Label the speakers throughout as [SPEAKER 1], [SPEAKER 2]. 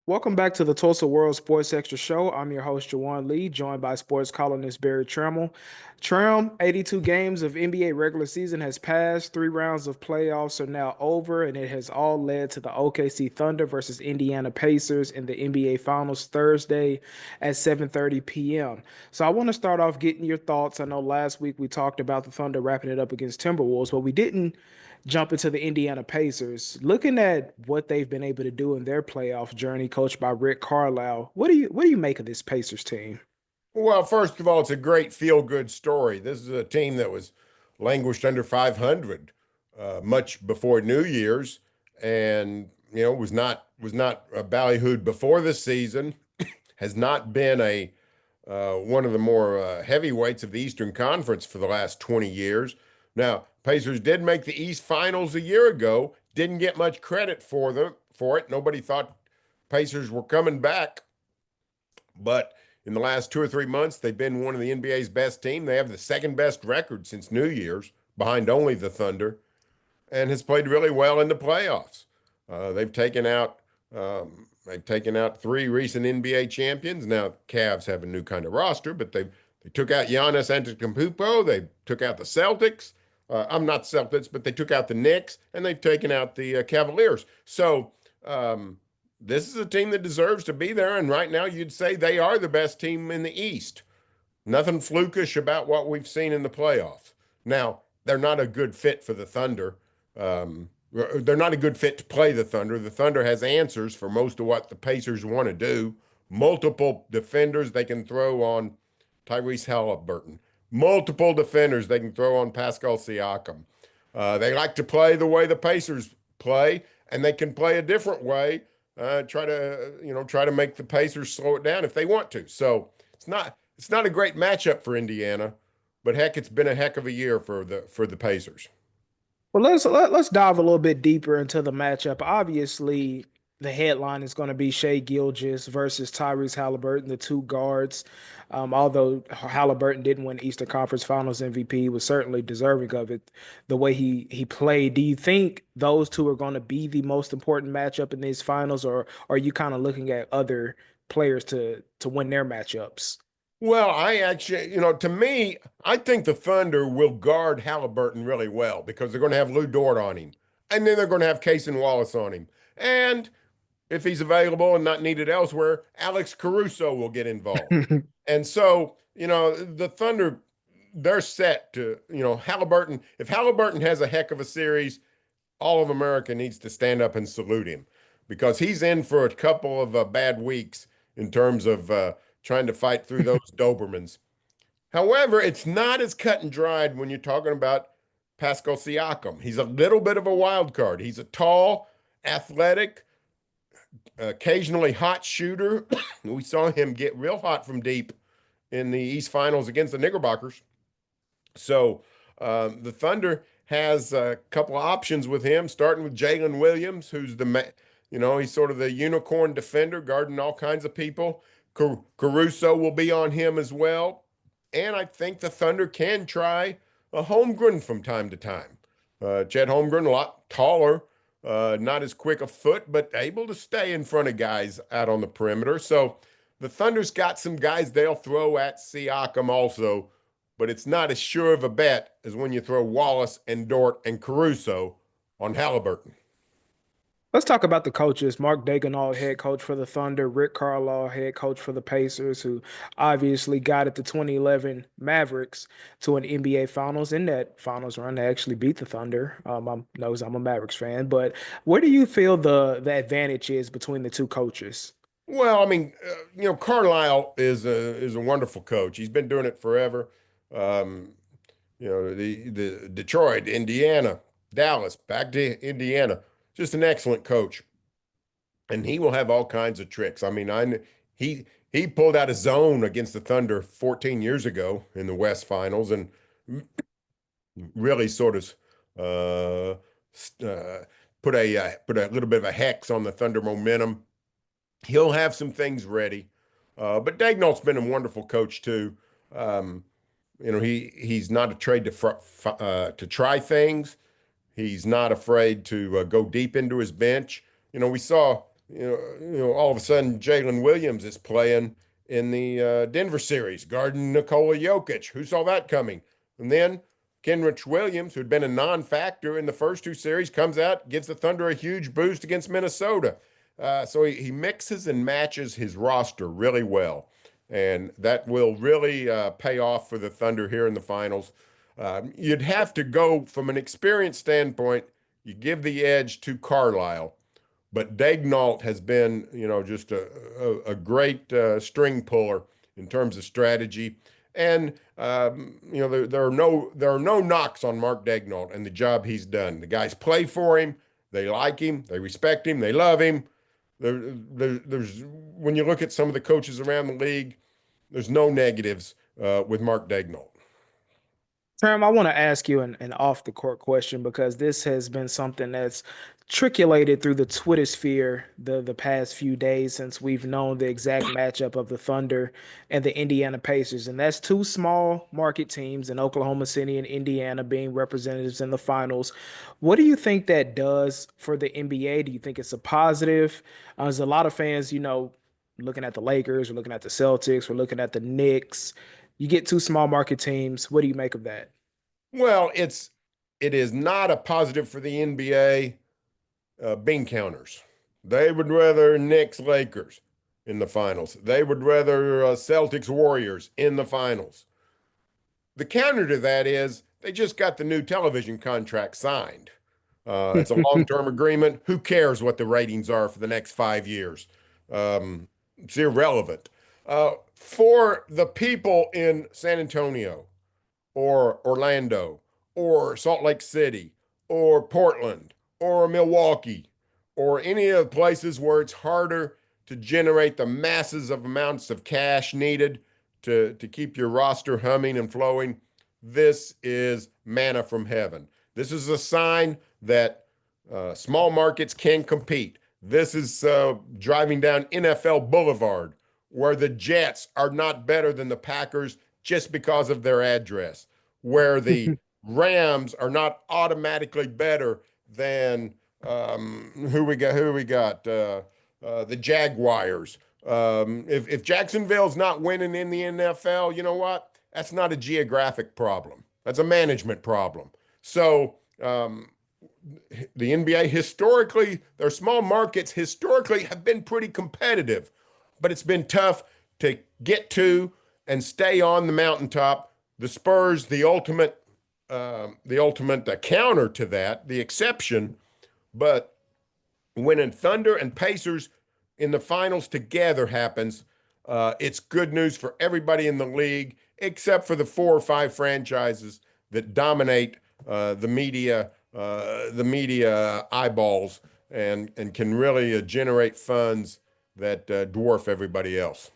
[SPEAKER 1] Welcome back to the Tulsa World Sports Extra Show. I'm your host, Juwan Lee, joined by sports columnist Barry Trammell. 82 games of NBA regular season has passed. 3 rounds of playoffs are now over, and it has all led to the OKC Thunder versus Indiana Pacers in the NBA Finals Thursday at 7:30 p.m. So I want to start off getting your thoughts. I know last week we talked about the Thunder wrapping it up against Timberwolves, but we didn't jump into the Indiana Pacers. Looking at what they've been able to do in their playoff journey, coached by Rick Carlisle, what do you make of this Pacers team?
[SPEAKER 2] Well, first of all, it's a great feel-good story. This is a team that was languished under 500 much before New Year's, and was not ballyhooed before the season. Has not been a one of the more heavyweights of the Eastern Conference for the last 20 years. Now, Pacers did make the East Finals a year ago. Didn't get much credit for it. Nobody thought Pacers were coming back, but in the last 2 or 3 months, they've been one of the NBA's best team. They have the second best record since New Year's, behind only the Thunder, and has played really well in the playoffs. They've taken out 3 recent NBA champions. Now, Cavs have a new kind of roster, but they took out Giannis Antetokounmpo. They took out the Celtics. I'm not Celtics, but they took out the Knicks, and they've taken out the Cavaliers. So this is a team that deserves to be there, and right now you'd say they are the best team in the East. Nothing flukish about what we've seen in the playoffs. Now, they're not a good fit for the Thunder. They're not a good fit to play the Thunder. The Thunder has answers for most of what the Pacers want to do. Multiple defenders they can throw on Tyrese Halliburton. Multiple defenders they can throw on Pascal Siakam. They like to play the way the Pacers play, and they can play a different way. Try to make the Pacers slow it down if they want to. So it's not a great matchup for Indiana, but heck, it's been a heck of a year for the Pacers.
[SPEAKER 1] Well, let's dive a little bit deeper into the matchup. Obviously, the headline is going to be Shea Gilgeous versus Tyrese Halliburton, the two guards. Although Halliburton didn't win Eastern Conference Finals MVP, he was certainly deserving of it. The way he played, do you think those two are going to be the most important matchup in these finals, or are you kind of looking at other players to win their matchups?
[SPEAKER 2] Well, I actually, to me, I think the Thunder will guard Halliburton really well because they're going to have Lou Dort on him, and then they're going to have Case and Wallace on him, and if he's available and not needed elsewhere, Alex Caruso will get involved. And so, the Thunder, they're set to, Halliburton. If Halliburton has a heck of a series, all of America needs to stand up and salute him because he's in for a couple of bad weeks in terms of trying to fight through those Dobermans. However, it's not as cut and dried when you're talking about Pascal Siakam. He's a little bit of a wild card. He's a tall, athletic, occasionally hot shooter. We saw him get real hot from deep in the East Finals against the Knickerbockers. So the Thunder has a couple of options with him, starting with Jalen Williams, who's he's sort of the unicorn defender, guarding all kinds of people. Caruso will be on him as well. And I think the Thunder can try a Holmgren from time to time. Chet Holmgren, a lot taller, not as quick a foot, but able to stay in front of guys out on the perimeter. So the Thunder's got some guys they'll throw at Siakam also, but it's not as sure of a bet as when you throw Wallace and Dort and Caruso on Halliburton.
[SPEAKER 1] Let's talk about the coaches. Mark Daigneault, head coach for the Thunder, Rick Carlisle, head coach for the Pacers, who obviously guided the 2011 Mavericks to an NBA Finals. In that Finals run, they actually beat the Thunder. I'm a Mavericks fan, but where do you feel the advantage is between the two coaches?
[SPEAKER 2] Well, I mean, Carlisle is a wonderful coach. He's been doing it forever. Um, the Detroit, Indiana, Dallas, back to Indiana. Just an excellent coach, and he will have all kinds of tricks. I mean, he pulled out a zone against the Thunder 14 years ago in the West Finals, and really sort of uh, put a little bit of a hex on the Thunder momentum. He'll have some things ready, but Daigneault's been a wonderful coach too. Um, he's not afraid to try things. He's not afraid to go deep into his bench. We saw all of a sudden Jalen Williams is playing in the Denver series, guarding Nikola Jokic. Who saw that coming? And then Kenrich Williams, who'd been a non-factor in the first two series, comes out, gives the Thunder a huge boost against Minnesota. So he mixes and matches his roster really well. And that will really pay off for the Thunder here in the finals. You'd have to go from an experience standpoint, you give the edge to Carlisle. But Daignault has been, just a great string puller in terms of strategy. And there are no knocks on Mark Daignault and the job he's done. The guys play for him, they like him, they respect him, they love him. There's when you look at some of the coaches around the league, there's no negatives with Mark Daignault.
[SPEAKER 1] Tram, I want to ask you an off the court question because this has been something that's trickulated through the Twitter sphere the past few days since we've known the exact matchup of the Thunder and the Indiana Pacers. And that's two small market teams in Oklahoma City and Indiana being representatives in the finals. What do you think that does for the NBA? Do you think it's a positive? There's a lot of fans, looking at the Lakers, we're looking at the Celtics, we're looking at the Knicks. You get two small market teams. What do you make of that?
[SPEAKER 2] Well, it is not a positive for the NBA bean counters. They would rather Knicks Lakers in the finals. They would rather Celtics Warriors in the finals. The counter to that is they just got the new television contract signed. It's a long-term agreement. Who cares what the ratings are for the next 5 years? It's irrelevant. For the people in San Antonio or Orlando or Salt Lake City or Portland or Milwaukee or any of the places where it's harder to generate the masses of amounts of cash needed to keep your roster humming and flowing, this is manna from heaven. This is a sign that small markets can compete. This is driving down NFL Boulevard, where the Jets are not better than the Packers just because of their address, where the Rams are not automatically better than who we got? The Jaguars. If Jacksonville's not winning in the NFL, you know what? That's not a geographic problem. That's a management problem. So the NBA historically, their small markets historically have been pretty competitive, but it's been tough to get to and stay on the mountaintop. The Spurs, the ultimate counter to that, the exception. But when a Thunder and Pacers in the finals together happens, it's good news for everybody in the league, except for the 4 or 5 franchises that dominate the media eyeballs and can really generate funds that dwarf everybody else.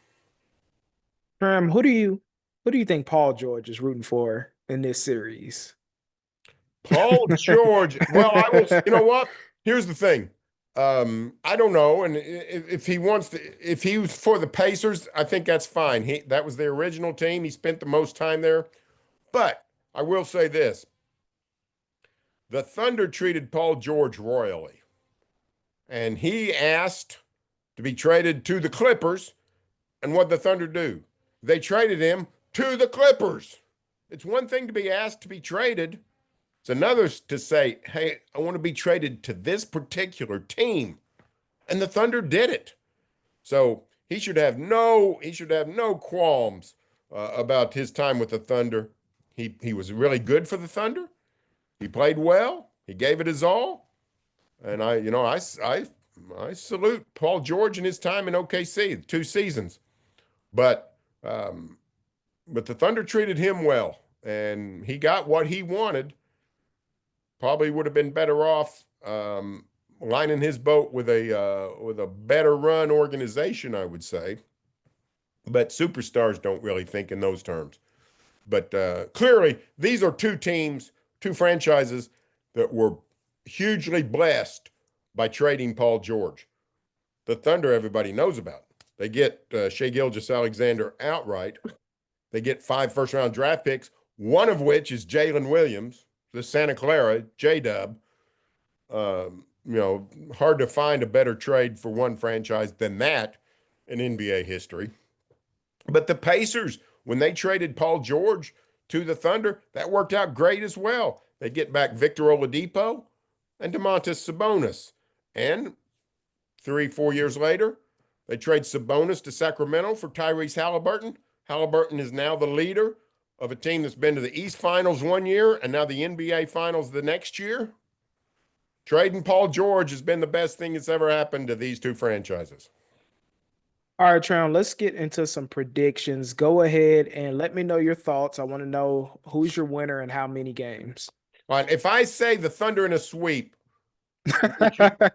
[SPEAKER 1] Who do you think Paul George is rooting for in this series?
[SPEAKER 2] Paul George. Well, I will. You know what? Here's the thing. I don't know, and if he wants to, if he was for the Pacers, I think that's fine. That was the original team. He spent the most time there. But I will say this: the Thunder treated Paul George royally, and he asked to be traded to the Clippers. And what the Thunder do? They traded him to the Clippers. It's one thing to be asked to be traded. It's another to say, hey, I want to be traded to this particular team. And the Thunder did it. So he should have no qualms about his time with the Thunder. He was really good for the Thunder. He played well. He gave it his all. And I salute Paul George and his time in OKC, 2 seasons. But the Thunder treated him well, and he got what he wanted. Probably would have been better off lining his boat with a better run organization, I would say. But superstars don't really think in those terms. But clearly, these are 2 teams, 2 franchises that were hugely blessed by trading Paul George. The Thunder, everybody knows about. They get Shai Gilgeous-Alexander outright. They get 5 first-round draft picks, one of which is Jalen Williams, the Santa Clara J-Dub. hard to find a better trade for one franchise than that in NBA history. But the Pacers, when they traded Paul George to the Thunder, that worked out great as well. They get back Victor Oladipo and Domantas Sabonis. And 3, 4 years later, they trade Sabonis to Sacramento for Tyrese Halliburton. Halliburton is now the leader of a team that's been to the East Finals one year and now the NBA Finals the next year. Trading Paul George has been the best thing that's ever happened to these two franchises.
[SPEAKER 1] All right, Tron, let's get into some predictions. Go ahead and let me know your thoughts. I want to know who's your winner and how many games.
[SPEAKER 2] All right, if I say the Thunder in a sweep,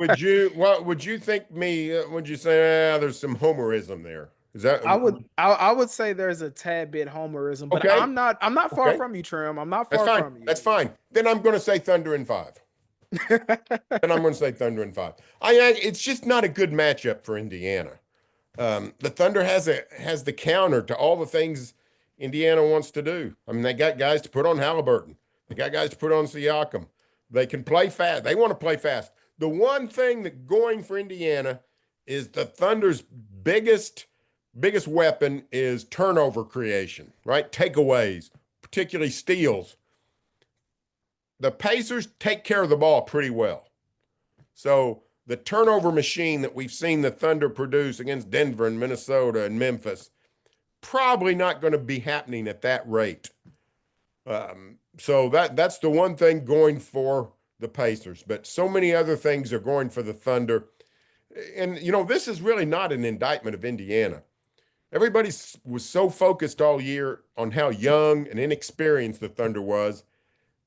[SPEAKER 2] would you think me? Would you say there's some homerism there? Is that
[SPEAKER 1] I would say there's a tad bit homerism, but
[SPEAKER 2] okay?
[SPEAKER 1] I'm not far
[SPEAKER 2] Okay,
[SPEAKER 1] from you, Trim. I'm not
[SPEAKER 2] that's
[SPEAKER 1] far
[SPEAKER 2] fine.
[SPEAKER 1] from you.
[SPEAKER 2] That's fine. Then I'm going to say Thunder in 5. Then I'm going to say Thunder in 5. It's just not a good matchup for Indiana. The Thunder has the counter to all the things Indiana wants to do. I mean, they got guys to put on Halliburton. They got guys to put on Siakam. They can play fast. They want to play fast. The one thing that going for Indiana is the Thunder's biggest weapon is turnover creation, right? Takeaways, particularly steals. The Pacers take care of the ball pretty well. So the turnover machine that we've seen the Thunder produce against Denver and Minnesota and Memphis, probably not going to be happening at that rate. So that's the one thing going for the Pacers. But so many other things are going for the Thunder. And, this is really not an indictment of Indiana. Everybody was so focused all year on how young and inexperienced the Thunder was.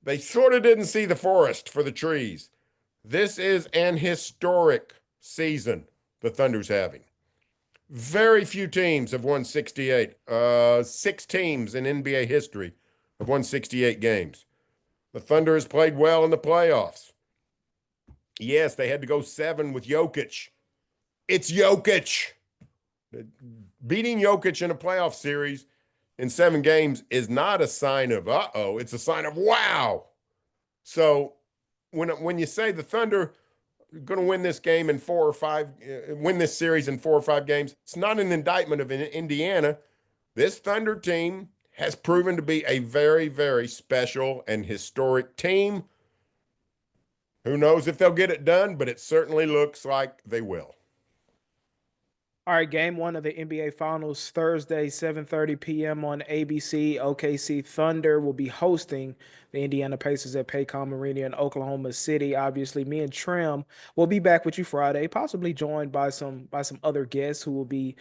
[SPEAKER 2] They sort of didn't see the forest for the trees. This is an historic season the Thunder's having. Very few teams have won 68. 6 teams in NBA history have won 68 games. The Thunder has played well in the playoffs. Yes, they had to go 7 with Jokic. It's Jokic. Beating Jokic in a playoff series in 7 games is not a sign of uh-oh. It's a sign of wow. So when you say the Thunder are going to win this game in 4 or 5, win this series in 4 or 5 games, it's not an indictment of Indiana. This Thunder team has proven to be a very, very special and historic team. Who knows if they'll get it done, but it certainly looks like they will.
[SPEAKER 1] All right, game 1 of the NBA Finals Thursday, 7:30 p.m. on ABC. OKC Thunder will be hosting the Indiana Pacers at Paycom Arena in Oklahoma City. Obviously, me and Trim will be back with you Friday, possibly joined by some other guests who will be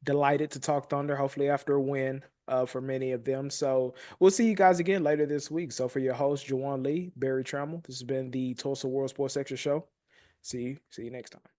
[SPEAKER 1] delighted to talk Thunder, hopefully after a win for many of them. So we'll see you guys again later this week. So for your host, Juwan Lee, Barry Trammell, this has been the Tulsa World Sports Extra Show. See you next time.